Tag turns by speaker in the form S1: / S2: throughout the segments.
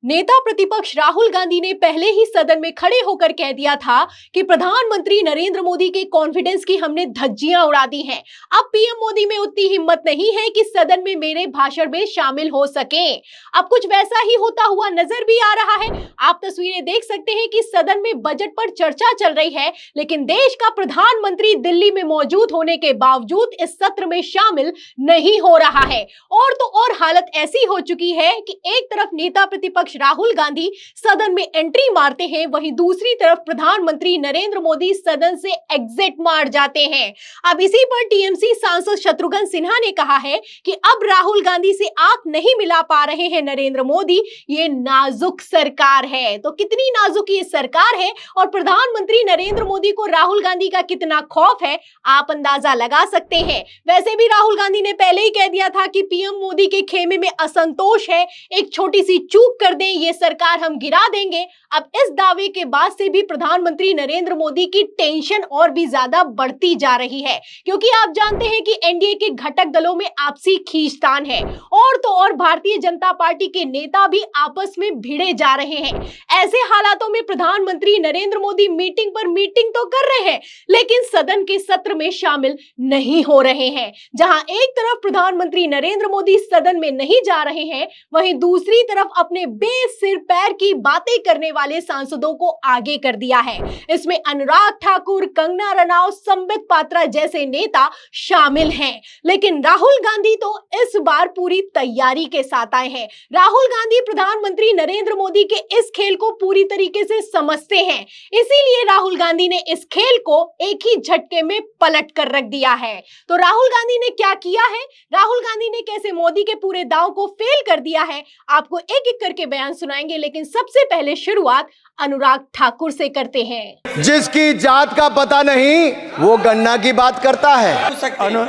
S1: नेता प्रतिपक्ष राहुल गांधी ने पहले ही सदन में खड़े होकर कह दिया था कि प्रधानमंत्री नरेंद्र मोदी के कॉन्फिडेंस की हमने धज्जियां उड़ा दी हैं। अब पीएम मोदी में उतनी हिम्मत नहीं है कि सदन में मेरे भाषण में शामिल हो सकें। अब कुछ वैसा ही होता हुआ नजर भी आ रहा है। आप तस्वीरें देख सकते हैं कि सदन में बजट पर चर्चा चल रही है, लेकिन देश का प्रधानमंत्री दिल्ली में मौजूद होने के बावजूद इस सत्र में शामिल नहीं हो रहा है। और तो और हालत ऐसी हो चुकी है कि एक तरफ नेता प्रतिपक्ष राहुल गांधी सदन में एंट्री मारते हैं, वहीं दूसरी तरफ प्रधानमंत्री नरेंद्र मोदी सदन से एग्जिट मार जाते हैं। अब इसी पर टीएमसी सांसद शत्रुघ्न सिन्हा ने कहा है कि अब राहुल गांधी से आंख नहीं मिला पा रहे हैं नरेंद्र मोदी, ये नाजुक सरकार है। तो कितनी नाजुक ये सरकार है और प्रधानमंत्री नरेंद्र मोदी को राहुल गांधी का कितना खौफ है, आप अंदाजा लगा सकते हैं। वैसे भी राहुल गांधी ने पहले ही कह दिया था कि पीएम मोदी के खेमे में असंतोष है, एक छोटी सी चूक कर दें ये सरकार हम गिरा देंगे। अब इस दावे के बाद से भी प्रधानमंत्री नरेंद्र मोदी की टेंशन और भी ज्यादा बढ़ती जा रही है, क्योंकि आप जानते हैं कि एनडीए के घटक दलों में आपसी खींचतान है और तो और भारतीय जनता पार्टी के नेता भी आपस में भिड़े जा रहे हैं। ऐसे हालातों में प्रधानमंत्री नरेंद्र मोदी मीटिंग पर मीटिंग तो कर रहे हैं, लेकिन सदन के सत्र में शामिल नहीं हो रहे हैं। जहां एक तरफ प्रधानमंत्री नरेंद्र मोदी सदन में नहीं जा रहे हैं, वहीं दूसरी तरफ अपने सिर पैर की बातें करने वाले सांसदों को आगे कर दिया है। इसमें अनुराग ठाकुर, कंगना रनौत, संबित पात्रा जैसे नेता शामिल हैं। लेकिन राहुल गांधी तो इस बार पूरी तैयारी के साथ आए हैं। राहुल गांधी प्रधानमंत्री नरेंद्र मोदी के इस खेल को पूरी तरीके से समझते हैं, इसीलिए राहुल गांधी ने इस खेल को एक ही झटके में पलट कर रख दिया है। तो राहुल गांधी ने क्या किया है, राहुल गांधी ने कैसे मोदी के पूरे दांव को फेल कर दिया है, आपको एक एक करके बयान सुनाएंगे। लेकिन सबसे पहले शुरुआत अनुराग ठाकुर से करते हैं।
S2: जिसकी जात का पता नहीं वो गन्ना की बात करता है।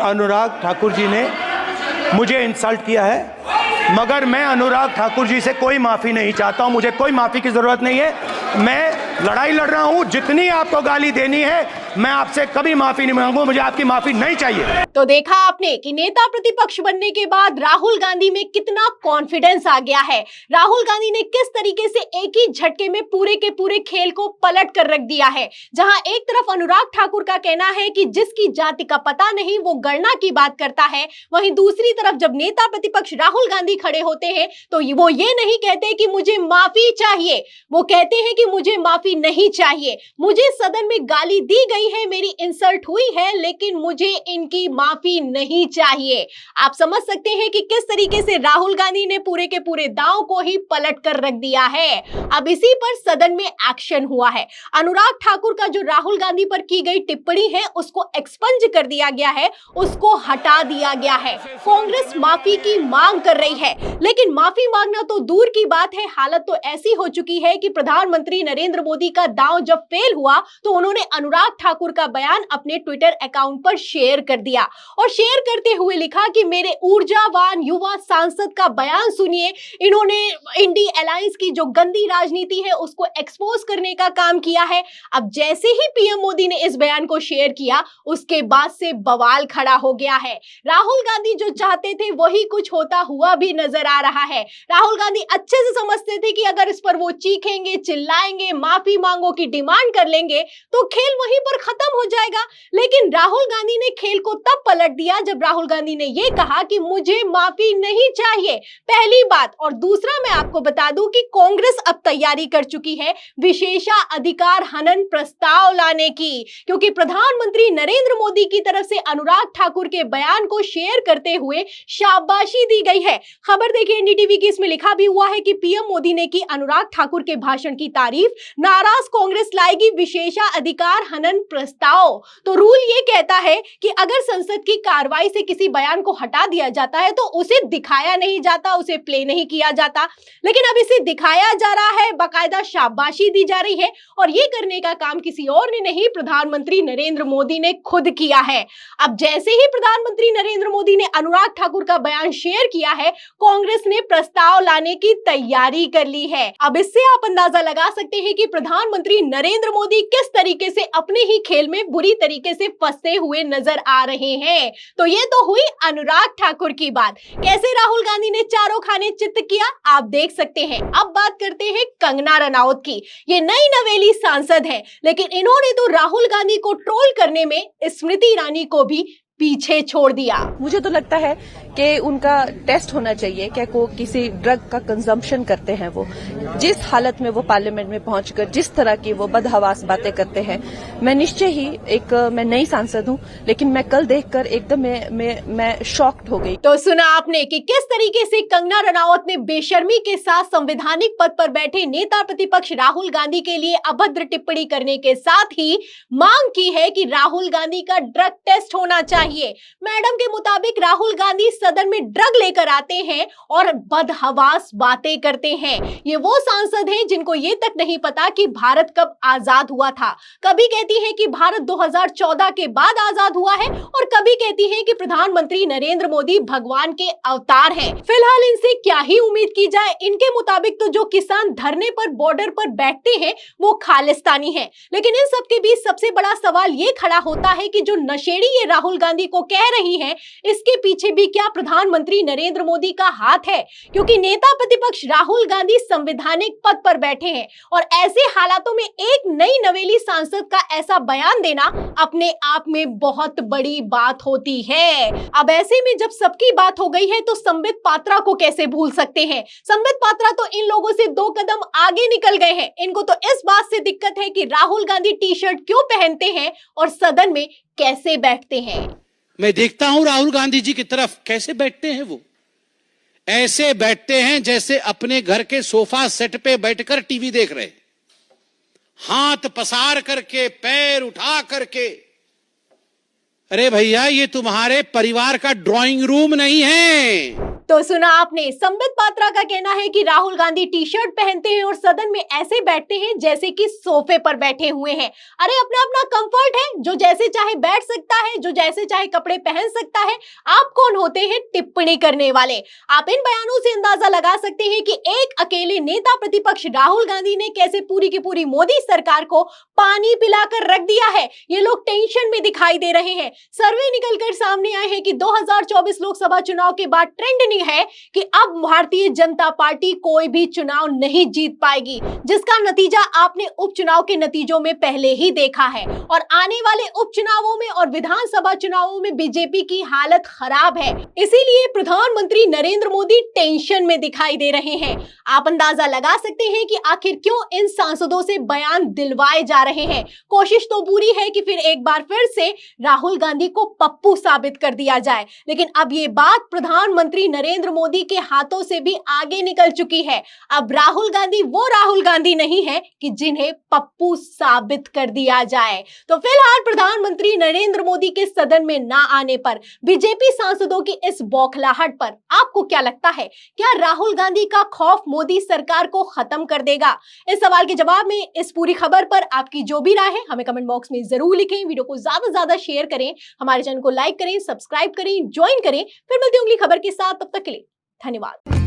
S3: अनुराग ठाकुर जी ने मुझे इंसल्ट किया है, मगर मैं अनुराग ठाकुर जी से कोई माफी नहीं चाहता हूं। मुझे कोई माफी की जरूरत नहीं है। मैं लड़ाई लड़ रहा हूं। जितनी आपको गाली देनी है मैं आपसे कभी माफी नहीं मांगूंगा। मुझे आपकी माफी नहीं चाहिए।
S1: तो देखा आपने कि नेता प्रतिपक्ष बनने के बाद राहुल गांधी में कितना कॉन्फिडेंस आ गया है। राहुल गांधी ने किस तरीके से एक ही झटके में पूरे के पूरे खेल को पलट कर रख दिया है। जहां एक तरफ अनुराग ठाकुर का कहना है कि जिसकी जाति का पता नहीं वो गणना की बात करता है, वहीं दूसरी तरफ जब नेता प्रतिपक्ष राहुल गांधी खड़े होते हैं तो वो ये नहीं कहते कि मुझे माफी चाहिए, वो कहते हैं कि मुझे माफी नहीं चाहिए। मुझे सदन में गाली दी गई है, मेरी इंसल्ट हुई है, लेकिन मुझे इनकी माफी नहीं चाहिए। आप समझ सकते हैं कि किस तरीके से राहुल गांधी ने पूरे के पूरे दांव को ही पलट कर रख दिया है। अब इसी पर सदन में एक्शन हुआ है। अनुराग ठाकुर का जो राहुल गांधी पर की गई टिप्पणी है उसको एक्सपंज कर दिया गया है, उसको हटा दिया गया है। कांग्रेस माफी की मांग कर रही है, लेकिन माफी मांगना तो दूर की बात है, हालत तो ऐसी हो चुकी है कि प्रधानमंत्री नरेंद्र मोदी का दांव जब फेल हुआ तो उन्होंने अनुराग ठाकुर का बयान अपने ट्विटर अकाउंट पर शेयर कर दिया और शेयर करते हुए लिखा कि मेरे ऊर्जावान युवा सांसद का बयान सुनिए। इन्होंने इंडी अलायंस की जो गंदी राजनीति है उसको एक्सपोज करने का काम किया है। अब जैसे ही पीएम मोदी ने इस बयान को शेयर किया, उसके बाद से बवाल खड़ा हो गया है। राहुल गांधी जो चाहते थे वही कुछ होता हुआ भी नजर आ रहा है। राहुल गांधी अच्छे से समझते थे कि अगर इस पर वो चीखेंगे, चिल्लाएंगे, माफी मांगो की डिमांड कर लेंगे तो खेल वहीं पर खत्म हो जाएगा। लेकिन राहुल गांधी ने खेल को तब पलट दिया जब राहुल गांधी ने यह कहा कि मुझे माफी नहीं चाहिए, पहली बात। और दूसरा, मैं आपको बता दूं कि कांग्रेस अब तैयारी कर चुकी है विशेषाधिकार हनन प्रस्ताव लाने की, क्योंकि प्रधानमंत्री नरेंद्र मोदी की तरफ से अनुराग ठाकुर के बयान को शेयर करते हुए शाबाशी दी गई है। खबर देखिए एनडीटीवी की, इसमें लिखा भी हुआ है कि पीएम मोदी ने की अनुराग ठाकुर के भाषण की तारीफ, नाराज कांग्रेस लाएगी विशेषाधिकार हनन प्रस्ताव। तो रूल ये कहता है कि अगर संसद की कार्रवाई से किसी बयान को हटा दिया जाता है तो उसे दिखाया नहीं जाता, उसे प्ले नहीं किया जाता, लेकिन अब इसे दिखाया जा रहा है, बाकायदा शाबाशी दी जा रही है। और ये करने का काम किसी और ने नहीं, प्रधानमंत्री नरेंद्र मोदी ने खुद किया है। अब जैसे ही प्रधानमंत्री नरेंद्र मोदी ने अनुराग ठाकुर का बयान शेयर किया है, कांग्रेस ने प्रस्ताव लाने की तैयारी कर ली है। अब इससे आप अंदाजा लगा सकते हैं कि प्रधानमंत्री नरेंद्र मोदी किस तरीके से अपने ही ही खेल में बुरी तरीके से फंसे हुए नजर आ रहे हैं। तो ये तो हुई अनुराग ठाकुर की बात। कैसे राहुल गांधी ने चारों खाने चित्त किया, आप देख सकते हैं। अब बात करते हैं कंगना रनौत की। ये नई नवेली सांसद है, लेकिन इन्होंने तो राहुल गांधी को ट्रोल करने में स्मृति ईरानी को भी पीछे छोड़ दिया।
S4: मुझे तो लगता है कि उनका टेस्ट होना चाहिए क्या को किसी ड्रग का कंजम्पशन करते हैं। वो जिस हालत में वो पार्लियामेंट में पहुंचकर जिस तरह की वो बदहवास बातें करते हैं, मैं निश्चय ही मैं नई सांसद हूं, लेकिन मैं कल देखकर एकदम मैं शॉक्ड हो गई।
S1: तो सुना आपने कि किस तरीके से कंगना रनौत ने बेशर्मी के साथ संवैधानिक पद पर बैठे नेता प्रतिपक्ष राहुल गांधी के लिए अभद्र टिप्पणी करने के साथ ही मांग की है कि राहुल गांधी का ड्रग टेस्ट होना चाहिए। मैडम के मुताबिक राहुल गांधी सदन में ड्रग लेकर आते हैं और बदहवास बातें करते हैं। ये वो सांसद हैं जिनको ये तक नहीं पता कि भारत कब आजाद हुआ था। कभी कहती हैं कि भारत 2014 के बाद आजाद हुआ है और कभी कहती हैं कि प्रधानमंत्री नरेंद्र मोदी भगवान के अवतार हैं। फिलहाल इनसे क्या ही उम्मीद की जाए। इनके मुताबिक तो जो किसान धरने पर बॉर्डर पर बैठते हैं वो खालिस्तानी हैं। लेकिन इन सब के बीच सबसे बड़ा सवाल ये खड़ा होता है कि जो नशेड़ी ये राहुल गांधी को कह रही हैं, इसके पीछे भी क्या प्रधानमंत्री नरेंद्र मोदी का हाथ है? क्योंकि नेता प्रतिपक्ष राहुल गांधी संवैधानिक पद पर बैठे हैं और ऐसे हालातों में एक नई नवेली सांसद का ऐसा बयान देना अपने आप में बहुत बड़ी बात होती है। अब ऐसे में जब सबकी बात हो गई है तो संबित पात्रा को कैसे भूल सकते हैं? संबित पात्रा तो इन लोगों से 2 कदम आगे निकल गए हैं। इनको तो इस बात से दिक्कत है कि राहुल गांधी टी-शर्ट क्यों पहनते हैं और सदन में कैसे बैठते हैं।
S5: मैं देखता हूं राहुल गांधी जी की तरफ, कैसे बैठते हैं वो। ऐसे बैठते हैं जैसे अपने घर के सोफा सेट पे बैठकर टीवी देख रहे, हाथ पसार करके, पैर उठा करके। अरे भैया, ये तुम्हारे परिवार का ड्राइंग रूम नहीं है।
S1: तो सुना आपने, संबित पात्रा का कहना है कि राहुल गांधी टी-शर्ट पहनते हैं और सदन में ऐसे बैठते हैं जैसे कि सोफे पर बैठे हुए हैं। अरे अपना अपना कंफर्ट है, जो जैसे चाहे बैठ सकता है, जो जैसे चाहे कपड़े पहन सकता है। आप कौन होते हैं टिप्पणी करने वाले? आप इन बयानों से अंदाजा लगा सकते हैं कि एक अकेले नेता प्रतिपक्ष राहुल गांधी ने कैसे पूरी की पूरी मोदी सरकार को पानी पिलाकर रख दिया है। ये लोग टेंशन में दिखाई दे रहे हैं। सर्वे निकलकर सामने आए हैं कि 2024 लोकसभा चुनाव के बाद ट्रेंड है कि अब भारतीय जनता पार्टी कोई भी चुनाव नहीं जीत पाएगी, जिसका नतीजा आपने उपचुनाव के नतीजों में पहले ही देखा है। और आने वाले उपचुनावों में और विधानसभा चुनावों में बीजेपी की हालत खराब है। इसीलिए प्रधानमंत्री नरेंद्र मोदी टेंशन में दिखाई दे रहे हैं। आप अंदाजा लगा सकते हैं कि आखिर क्यों इन सांसदों से बयान दिलवाए जा रहे हैं। कोशिश तो पूरी है कि फिर एक बार फिर से राहुल गांधी को पप्पू साबित कर दिया जाए। लेकिन अब ये बात प्रधानमंत्री नरेंद्र मोदी के हाथों से भी आगे निकल चुकी है। अब राहुल गांधी वो राहुल गांधी नहीं है कि जिन्हें पप्पू साबित कर दिया जाए। तो फिलहाल प्रधानमंत्री नरेंद्र मोदी के सदन में ना आने पर, बीजेपी सांसदों की इस बौखलाहट पर आपको क्या लगता है? क्या राहुल गांधी का खौफ मोदी सरकार को खत्म कर देगा? इस सवाल के जवाब में इस पूरी खबर पर आपकी जो भी राय है हमें कमेंट बॉक्स में जरूर लिखें। वीडियो को ज्यादा से ज्यादा शेयर करें, हमारे चैनल को लाइक करें, सब्सक्राइब करें, ज्वाइन करें। फिर मिलते हैं अगली खबर के साथ, तब तक के लिए धन्यवाद।